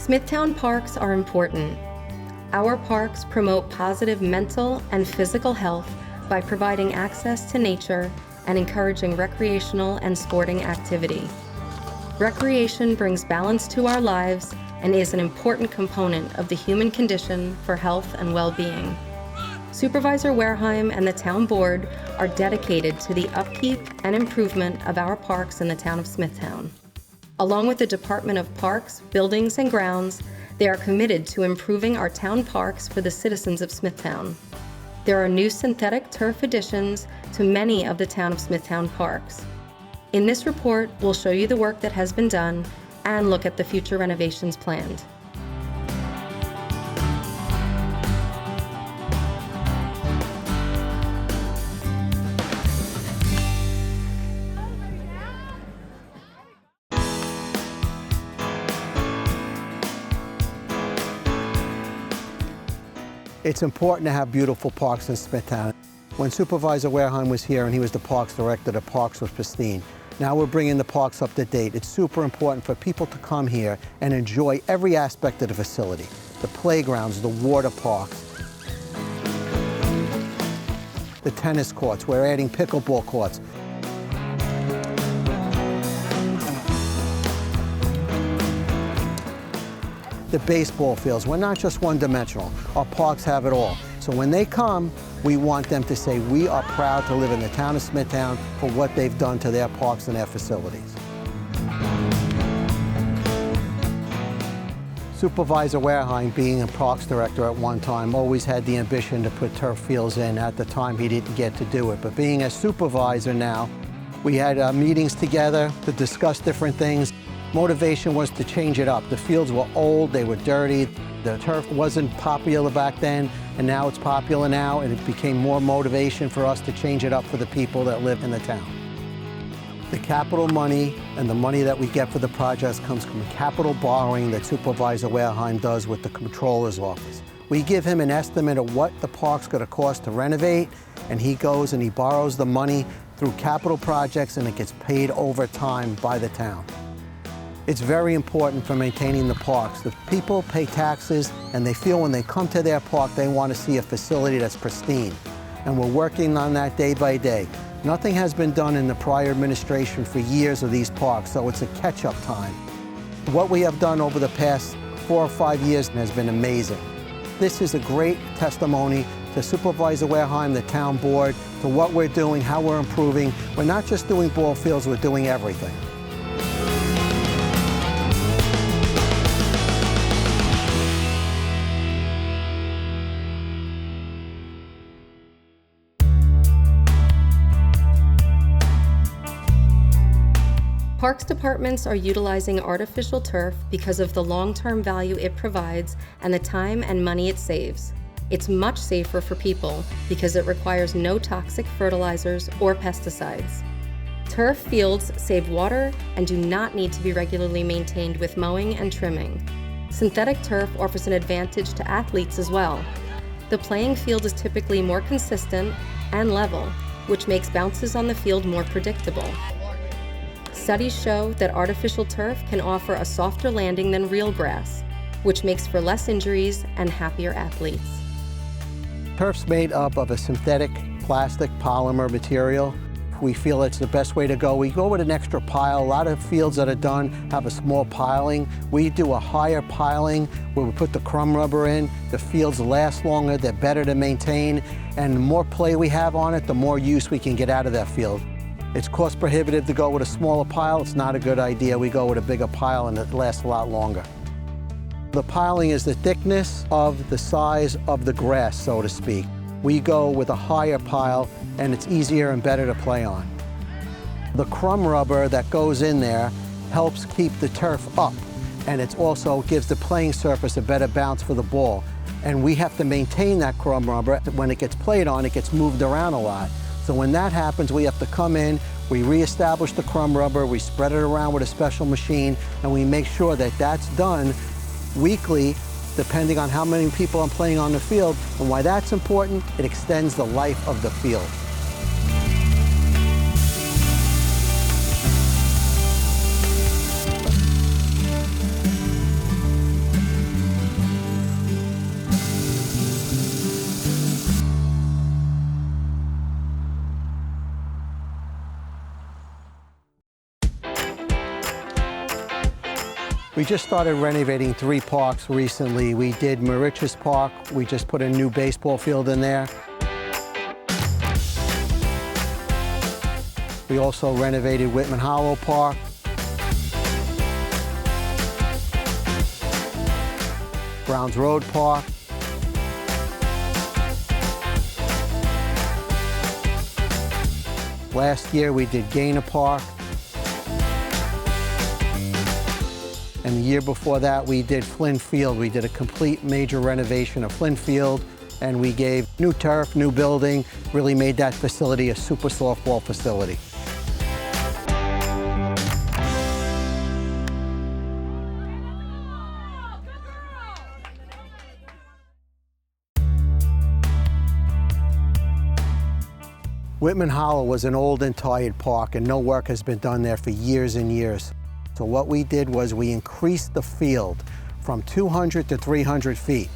Smithtown parks are important. Our parks promote positive mental and physical health by providing access to nature and encouraging recreational and sporting activity. Recreation brings balance to our lives and is an important component of the human condition for health and well-being. Supervisor Wareheim and the town board are dedicated to the upkeep and improvement of our parks in the town of Smithtown. Along with the Department of Parks, Buildings, and Grounds, they are committed to improving our town parks for the citizens of Smithtown. There are new synthetic turf additions to many of the town of Smithtown parks. In this report, we'll show you the work that has been done and look at the future renovations planned. It's important to have beautiful parks in Smithtown. When Supervisor Wareheim was here and he was the parks director, the parks was pristine. Now we're bringing the parks up to date. It's super important for people to come here and enjoy every aspect of the facility. The playgrounds, the water parks, the tennis courts. We're adding pickleball courts. The baseball fields, we're not just one-dimensional. Our parks have it all. So when they come, we want them to say, we are proud to live in the town of Smithtown for what they've done to their parks and their facilities. Supervisor Wareheim, being a parks director at one time, always had the ambition to put turf fields in. At the time, he didn't get to do it. But being a supervisor now, we had meetings together to discuss different things. Motivation was to change it up. The fields were old, they were dirty. The turf wasn't popular back then, and now it's popular now, and it became more motivation for us to change it up for the people that live in the town. The capital money and the money that we get for the projects comes from capital borrowing that Supervisor Wareheim does with the Comptroller's office. We give him an estimate of what the park's gonna cost to renovate, and he goes and he borrows the money through capital projects, and it gets paid over time by the town. It's very important for maintaining the parks. The people pay taxes, and they feel when they come to their park, they want to see a facility that's pristine. And we're working on that day by day. Nothing has been done in the prior administration for years of these parks, so it's a catch-up time. What we have done over the past 4 or 5 years has been amazing. This is a great testimony to Supervisor Wareheim, the town board, to what we're doing, how we're improving. We're not just doing ball fields, we're doing everything. Parks departments are utilizing artificial turf because of the long-term value it provides and the time and money it saves. It's much safer for people because it requires no toxic fertilizers or pesticides. Turf fields save water and do not need to be regularly maintained with mowing and trimming. Synthetic turf offers an advantage to athletes as well. The playing field is typically more consistent and level, which makes bounces on the field more predictable. Studies show that artificial turf can offer a softer landing than real grass, which makes for less injuries and happier athletes. Turf's made up of a synthetic plastic polymer material. We feel it's the best way to go. We go with an extra pile. A lot of fields that are done have a small piling. We do a higher piling where we put the crumb rubber in. The fields last longer, they're better to maintain, and the more play we have on it, the more use we can get out of that field. It's cost prohibitive to go with a smaller pile. It's not a good idea. We go with a bigger pile and it lasts a lot longer. The piling is the thickness of the size of the grass, so to speak. We go with a higher pile and it's easier and better to play on. The crumb rubber that goes in there helps keep the turf up, and it also gives the playing surface a better bounce for the ball. And we have to maintain that crumb rubber. When it gets played on, it gets moved around a lot. So when that happens, we have to come in, we reestablish the crumb rubber, we spread it around with a special machine, and we make sure that that's done weekly, depending on how many people are playing on the field. And why that's important, it extends the life of the field. We just started renovating 3 parks recently. We did Moriches Park. We just put a new baseball field in there. We also renovated Whitman Hollow Park. Browns Road Park. Last year we did Gaynor Park. And the year before that we did Flynn Field. We did a complete major renovation of Flynn Field, and we gave new turf, new building, really made that facility a super softball facility. Whitman Hollow was an old and tired park, and no work has been done there for years and years. So what we did was we increased the field from 200 to 300 feet,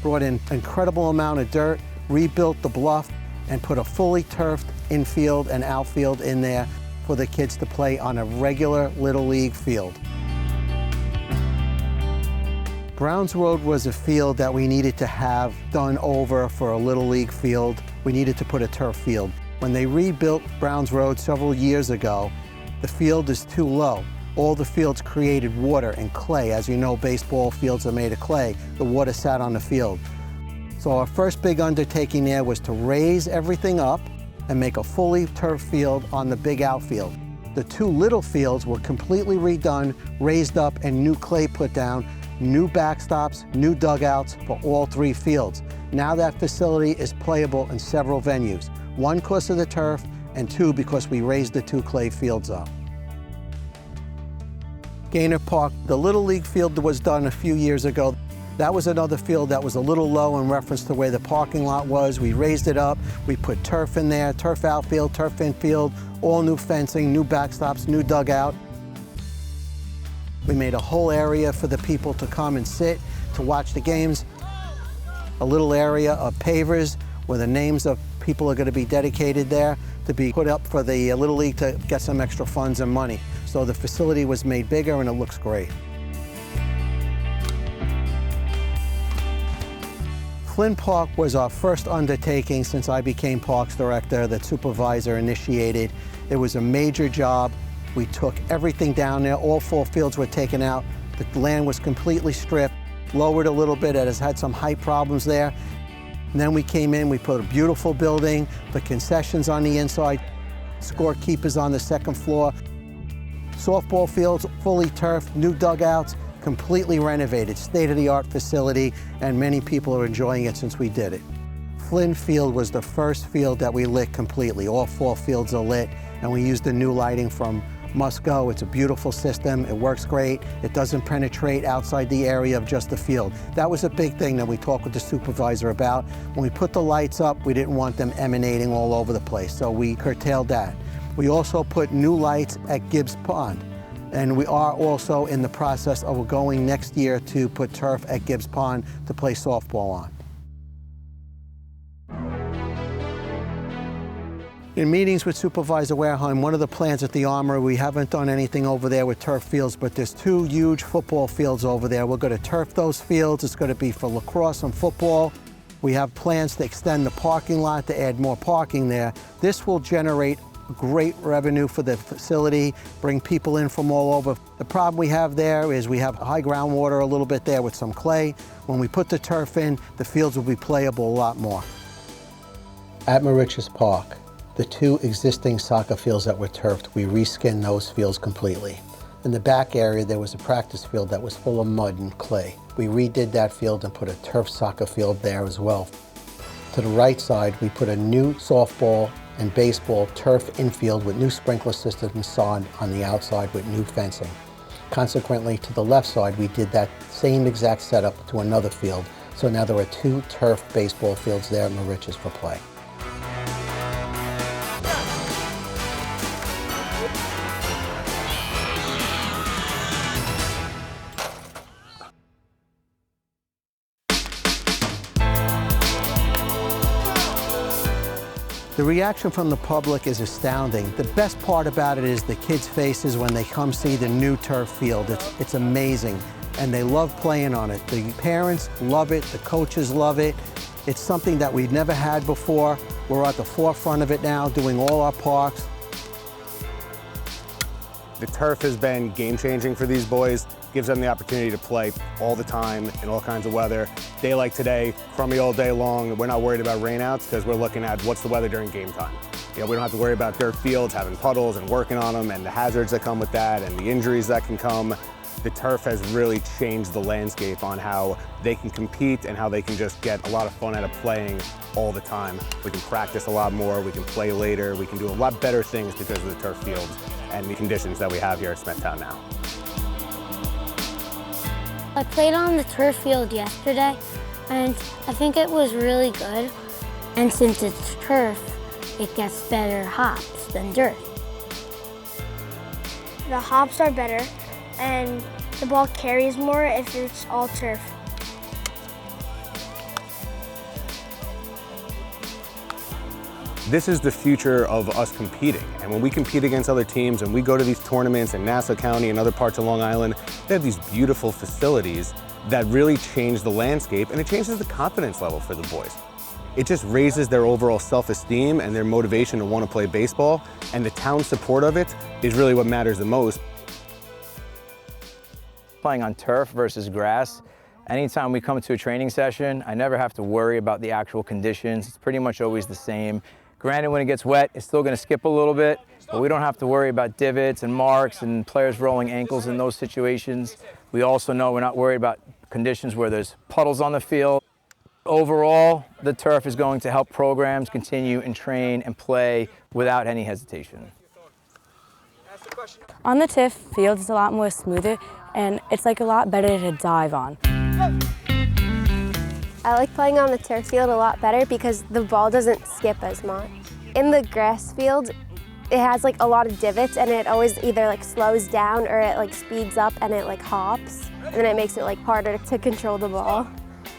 brought in an incredible amount of dirt, rebuilt the bluff, and put a fully turfed infield and outfield in there for the kids to play on a regular Little League field. Browns Road was a field that we needed to have done over for a Little League field. We needed to put a turf field. When they rebuilt Browns Road several years ago, the field is too low. All the fields created water and clay. As you know, baseball fields are made of clay. The water sat on the field. So our first big undertaking there was to raise everything up and make a fully turf field on the big outfield. The 2 little fields were completely redone, raised up, and new clay put down, new backstops, new dugouts for all 3 fields. Now that facility is playable in several venues. 1 because of the turf, and 2 because we raised the 2 clay fields up. Gaynor Park, the Little League field that was done a few years ago, that was another field that was a little low in reference to where the parking lot was. We raised it up, we put turf in there, turf outfield, turf infield, all new fencing, new backstops, new dugout. We made a whole area for the people to come and sit, to watch the games. A little area of pavers where the names of people are going to be dedicated there to be put up for the Little League to get some extra funds and money. So the facility was made bigger and it looks great. Flynn Park was our first undertaking since I became Parks Director that Supervisor initiated. It was a major job. We took everything down there. All 4 fields were taken out. The land was completely stripped, lowered a little bit. It has had some height problems there. And then we came in, we put a beautiful building, the concessions on the inside, scorekeepers on the 2nd floor, softball fields fully turfed, new dugouts, completely renovated, state-of-the-art facility, and many people are enjoying it since we did it. Flynn Field was the first field that we lit completely. All 4 fields are lit, and we used the new lighting from Musco. It's a beautiful system, it works great, it doesn't penetrate outside the area of just the field. That was a big thing that we talked with the supervisor about. When we put the lights up, we didn't want them emanating all over the place, so we curtailed that. We also put new lights at Gibbs Pond, and we are also in the process of going next year to put turf at Gibbs Pond to play softball on. In meetings with Supervisor Wareheim, one of the plans at the Armory, we haven't done anything over there with turf fields, but there's 2 huge football fields over there. We're going to turf those fields. It's going to be for lacrosse and football. We have plans to extend the parking lot to add more parking there. This will generate great revenue for the facility, bring people in from all over. The problem we have there is we have high groundwater a little bit there with some clay. When we put the turf in, the fields will be playable a lot more. At Moriches Park, the 2 existing soccer fields that were turfed, we reskinned those fields completely. In the back area, there was a practice field that was full of mud and clay. We redid that field and put a turf soccer field there as well. To the right side, we put a new softball and baseball turf infield with new sprinkler system and sod on the outside with new fencing. Consequently, to the left side, we did that same exact setup to another field. So now there are 2 turf baseball fields there at Moriches for play. The reaction from the public is astounding. The best part about it is the kids' faces when they come see the new turf field. It's amazing, and they love playing on it. The parents love it, the coaches love it. It's something that we've never had before. We're at the forefront of it now, doing all our parks. The turf has been game-changing for these boys. Gives them the opportunity to play all the time in all kinds of weather. Day like today, crummy all day long. We're not worried about rainouts because we're looking at what's the weather during game time. You know, we don't have to worry about dirt fields having puddles and working on them and the hazards that come with that and the injuries that can come. The turf has really changed the landscape on how they can compete and how they can just get a lot of fun out of playing all the time. We can practice a lot more, we can play later, we can do a lot better things because of the turf fields and the conditions that we have here at Smithtown now. I played on the turf field yesterday, and I think it was really good. And since it's turf, it gets better hops than dirt. The hops are better, and the ball carries more if it's all turf. This is the future of us competing. And when we compete against other teams and we go to these tournaments in Nassau County and other parts of Long Island, they have these beautiful facilities that really change the landscape, and it changes the confidence level for the boys. It just raises their overall self-esteem and their motivation to want to play baseball, and the town's support of it is really what matters the most. Playing on turf versus grass, anytime we come to a training session, I never have to worry about the actual conditions. It's pretty much always the same. Granted, when it gets wet, it's still going to skip a little bit, but we don't have to worry about divots and marks and players rolling ankles in those situations. We also know we're not worried about conditions where there's puddles on the field. Overall, the turf is going to help programs continue and train and play without any hesitation. On the turf field, it's a lot more smoother, and it's like a lot better to dive on. I like playing on the turf field a lot better because the ball doesn't skip as much. In the grass field, it has like a lot of divots, and it always either like slows down or it like speeds up and it like hops, and then it makes it like harder to control the ball.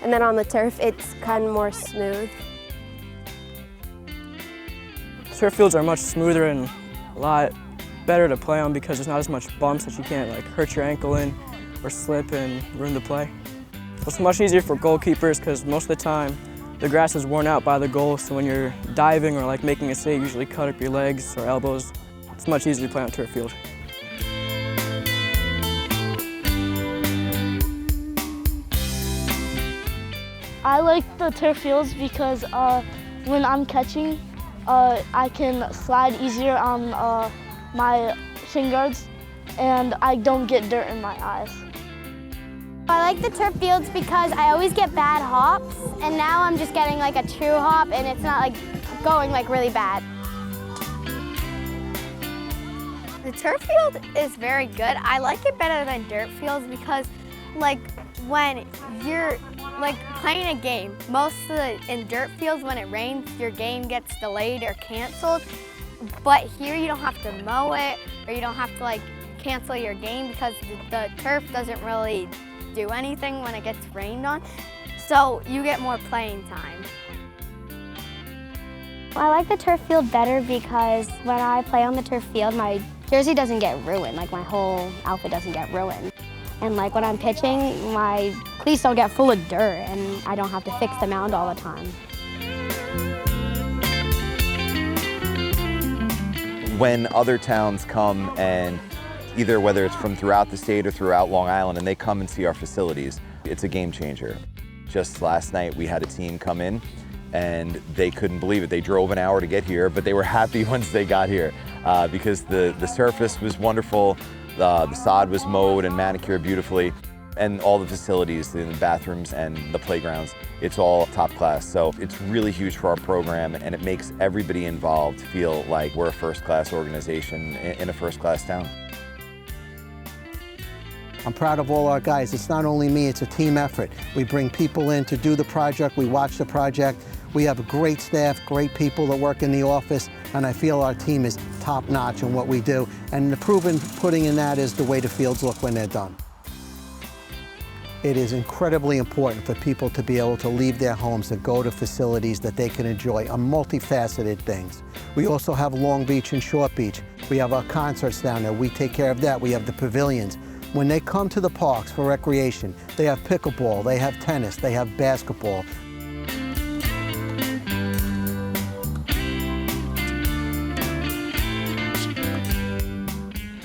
And then on the turf, it's kind of more smooth. Turf fields are much smoother and a lot better to play on because there's not as much bumps that you can't like hurt your ankle in or slip and ruin the play. It's much easier for goalkeepers because most of the time the grass is worn out by the goal, so when you're diving or like making a save, you usually cut up your legs or elbows. It's much easier to play on turf field. I like the turf fields because when I'm catching, I can slide easier on my shin guards, and I don't get dirt in my eyes. I like the turf fields because I always get bad hops, and now I'm just getting like a true hop, and it's not like going like really bad. The turf field is very good. I like it better than dirt fields because like when you're like playing a game, in dirt fields when it rains, your game gets delayed or canceled. But here you don't have to mow it, or you don't have to like cancel your game because the turf doesn't really do anything when it gets rained on. So you get more playing time. I like the turf field better because when I play on the turf field, my jersey doesn't get ruined, like my whole outfit doesn't get ruined. And like when I'm pitching, my cleats don't get full of dirt and I don't have to fix the mound all the time. When other towns come and either whether it's from throughout the state or throughout Long Island and they come and see our facilities, it's a game changer. Just last night we had a team come in and they couldn't believe it. They drove an hour to get here, but they were happy once they got here because the surface was wonderful, the sod was mowed and manicured beautifully, and all the facilities, the bathrooms and the playgrounds, it's all top class. So it's really huge for our program, and it makes everybody involved feel like we're a first-class organization in a first-class town. I'm proud of all our guys. It's not only me, it's a team effort. We bring people in to do the project, we watch the project. We have a great staff, great people that work in the office, and I feel our team is top-notch in what we do. And the proven pudding in that is the way the fields look when they're done. It is incredibly important for people to be able to leave their homes and go to facilities that they can enjoy, multifaceted things. We also have Long Beach and Short Beach. We have our concerts down there. We take care of that. We have the pavilions. When they come to the parks for recreation, they have pickleball, they have tennis, they have basketball.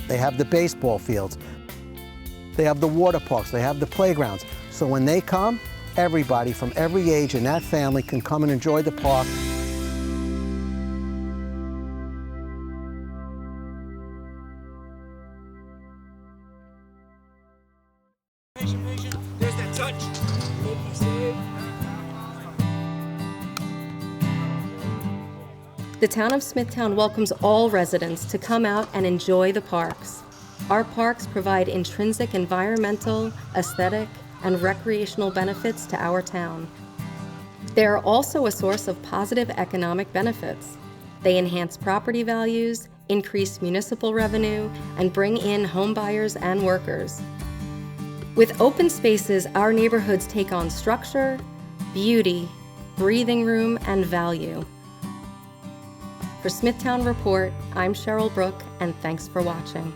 They have the baseball fields. They have the water parks, they have the playgrounds. So when they come, everybody from every age in that family can come and enjoy the park. There's that touch. The town of Smithtown welcomes all residents to come out and enjoy the parks. Our parks provide intrinsic environmental, aesthetic, and recreational benefits to our town. They are also a source of positive economic benefits. They enhance property values, increase municipal revenue, and bring in home buyers and workers. With open spaces, our neighborhoods take on structure, beauty, breathing room, and value. For Smithtown Report, I'm Cheryl Brook, and thanks for watching.